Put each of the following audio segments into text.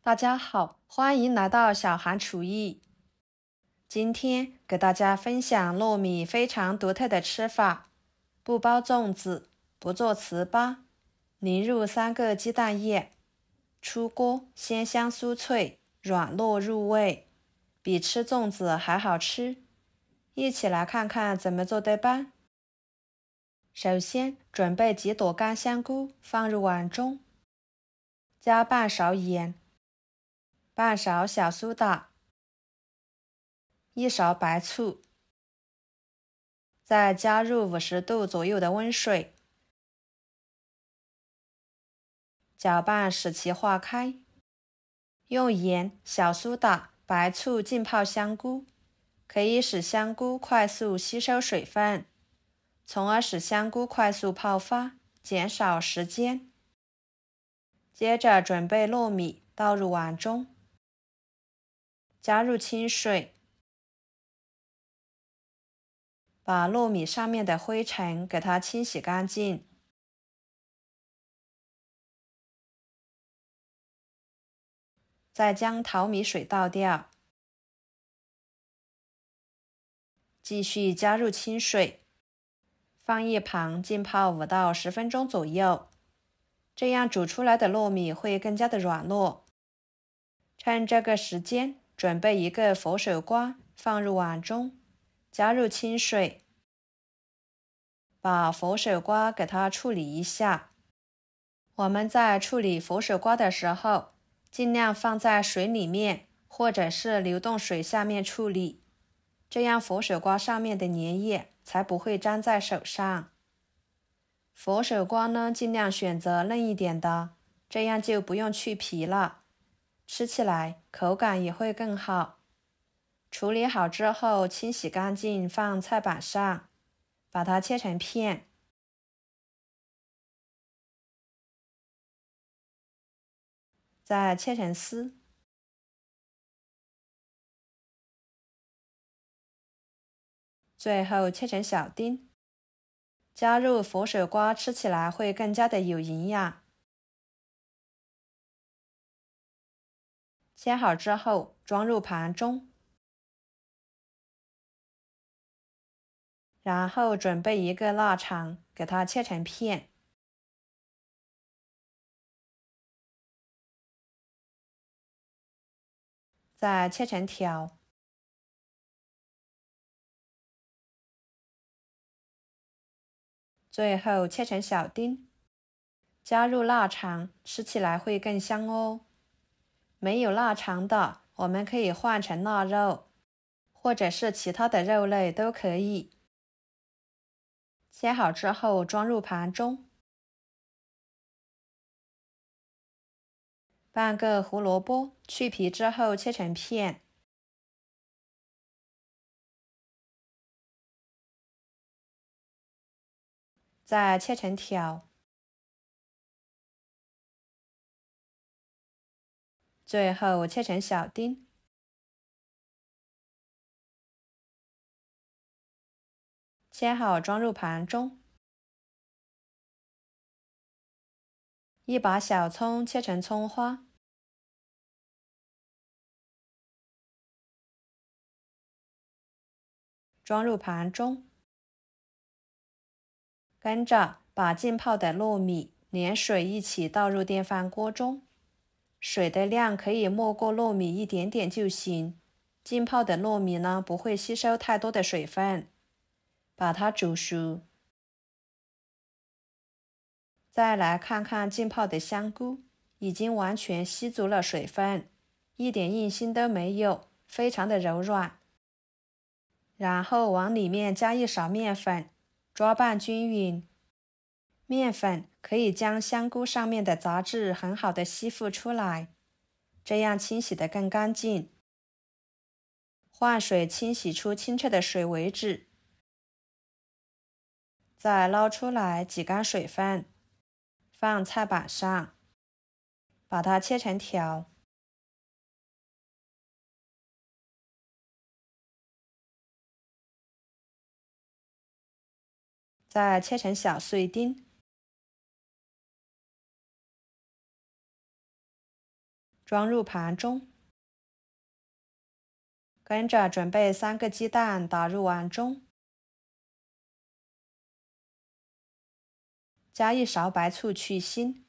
大家好，欢迎来到小韩厨艺。今天给大家分享糯米非常独特的吃法，不包粽子，不做糍粑，淋入3个鸡蛋液，出锅鲜香酥脆，软糯入味，比吃粽子还好吃。一起来看看怎么做的吧。首先准备几朵干香菇放入碗中，加半勺盐，半勺小苏打，1勺白醋，再加入50度左右的温水，搅拌使其化开。用盐、小苏打、白醋浸泡香菇，可以使香菇快速吸收水分，从而使香菇快速泡发，减少时间。接着准备糯米倒入碗中，加入清水，把糯米上面的灰尘给它清洗干净。再将淘米水倒掉，继续加入清水，放一旁浸泡5到10分钟左右，这样煮出来的糯米会更加的软糯。趁这个时间，准备一个佛手瓜放入碗中，加入清水，把佛手瓜给它处理一下。我们在处理佛手瓜的时候，尽量放在水里面，或者是流动水下面处理，这样佛手瓜上面的粘液才不会粘在手上。佛手瓜呢，尽量选择嫩一点的，这样就不用去皮了，吃起来口感也会更好。处理好之后，清洗干净放菜板上，把它切成片，再切成丝，最后切成小丁。加入佛手瓜，吃起来会更加的有营养。切好之后装入盘中，然后准备一个腊肠，给它切成片，再切成条，最后切成小丁。加入腊肠，吃起来会更香哦。没有腊肠的，我们可以换成腊肉，或者是其他的肉类都可以。切好之后装入盘中，半个胡萝卜去皮之后切成片，再切成条，最后切成小丁。切好装入盘中，一把小葱切成葱花，装入盘中，跟着把浸泡的糯米连水一起倒入电饭锅中，水的量可以没过糯米一点点就行，浸泡的糯米呢不会吸收太多的水分，把它煮熟。再来看看浸泡的香菇，已经完全吸足了水分，一点硬心都没有，非常的柔软。然后往里面加1勺面粉，抓拌均匀。面粉可以将香菇上面的杂质很好的吸附出来，这样清洗得更干净。换水清洗出清澈的水为止，再捞出来挤干水分，放菜板上，把它切成条，再切成小碎丁。装入盘中。跟着准备3个鸡蛋打入碗中，加1勺白醋去腥，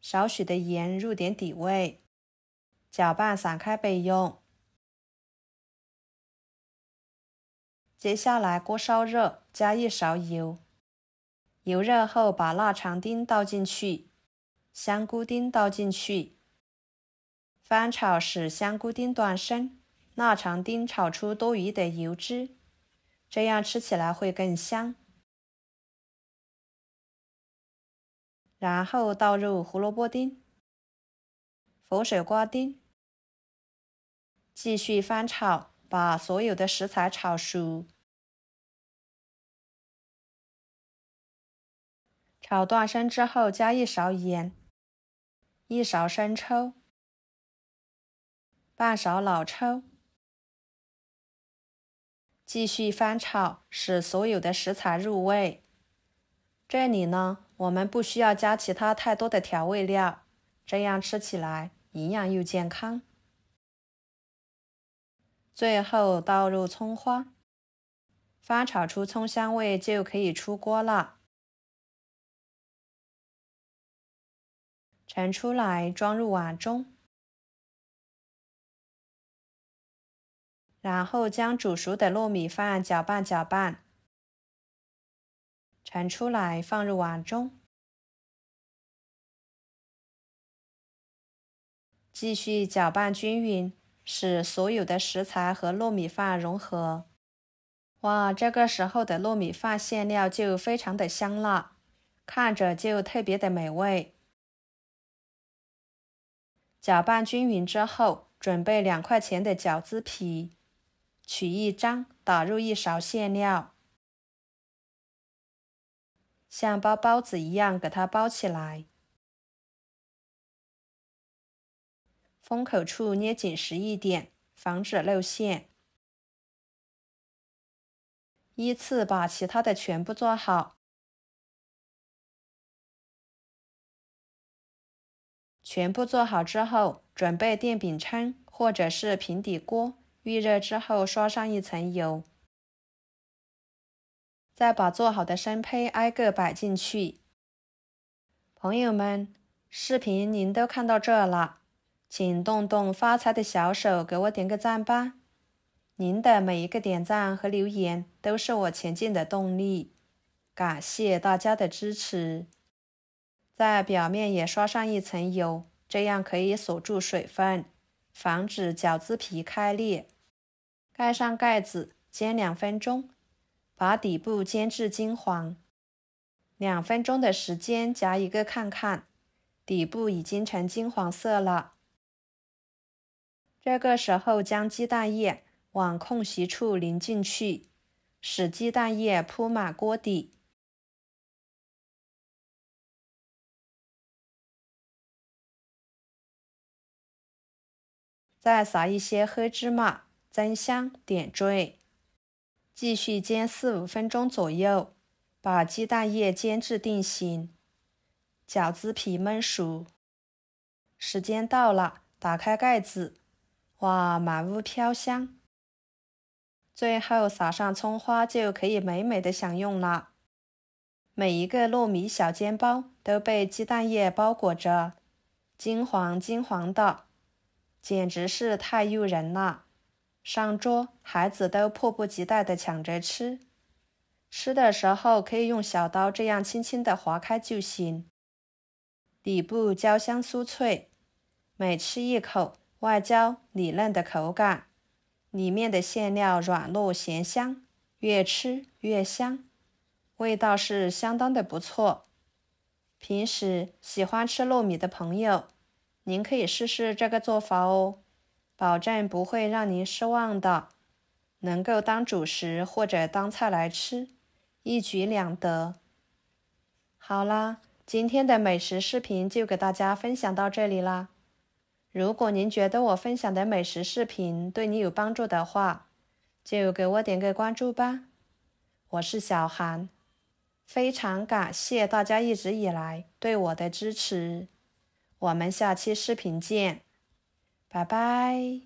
少许的盐入点底味，搅拌散开备用。接下来锅烧热，加1勺油，油热后把腊肠丁倒进去，香菇丁倒进去，翻炒使香菇丁断生，腊肠丁炒出多余的油脂，这样吃起来会更香。然后倒入胡萝卜丁、佛手瓜丁，继续翻炒，把所有的食材炒熟。炒断生之后，加1勺盐、1勺生抽、半勺老抽，继续翻炒，使所有的食材入味。这里呢，我们不需要加其他太多的调味料，这样吃起来营养又健康。最后倒入葱花，翻炒出葱香味就可以出锅了。盛出来装入碗中，然后将煮熟的糯米饭搅拌搅拌，盛出来放入碗中，继续搅拌均匀，使所有的食材和糯米饭融合。哇，这个时候的糯米饭馅料就非常的香辣，看着就特别的美味。搅拌均匀之后，准备2块钱的饺子皮，取1张，打入1勺馅料，像包包子一样给它包起来，封口处捏紧实一点，防止露馅。依次把其他的全部做好。全部做好之后，准备电饼铛或者是平底锅，预热之后刷上1层油，再把做好的生胚挨个摆进去。朋友们，视频您都看到这了，请动动发财的小手给我点个赞吧。您的每一个点赞和留言都是我前进的动力，感谢大家的支持。在表面也刷上1层油，这样可以锁住水分，防止饺子皮开裂。盖上盖子，煎2分钟，把底部煎至金黄。2分钟的时间夹一个看看，底部已经呈金黄色了。这个时候将鸡蛋液往空隙处淋进去，使鸡蛋液铺满锅底。再撒一些黑芝麻，增香点缀。继续煎4-5分钟左右，把鸡蛋液煎至定型，饺子皮焖熟。时间到了，打开盖子，哇，满屋飘香。最后撒上葱花就可以美美的享用了。每一个糯米小煎包都被鸡蛋液包裹着，金黄金黄的，简直是太诱人了。上桌，孩子都迫不及待地抢着吃。吃的时候可以用小刀这样轻轻地划开就行。底部焦香酥脆，每吃一口，外焦里嫩的口感，里面的馅料软糯咸香，越吃越香，味道是相当的不错。平时喜欢吃糯米的朋友，您可以试试这个做法哦，保证不会让您失望的，能够当主食或者当菜来吃，一举两得。好啦，今天的美食视频就给大家分享到这里啦。如果您觉得我分享的美食视频对你有帮助的话，就给我点个关注吧。我是小韩，非常感谢大家一直以来对我的支持。我们下期视频见。拜拜。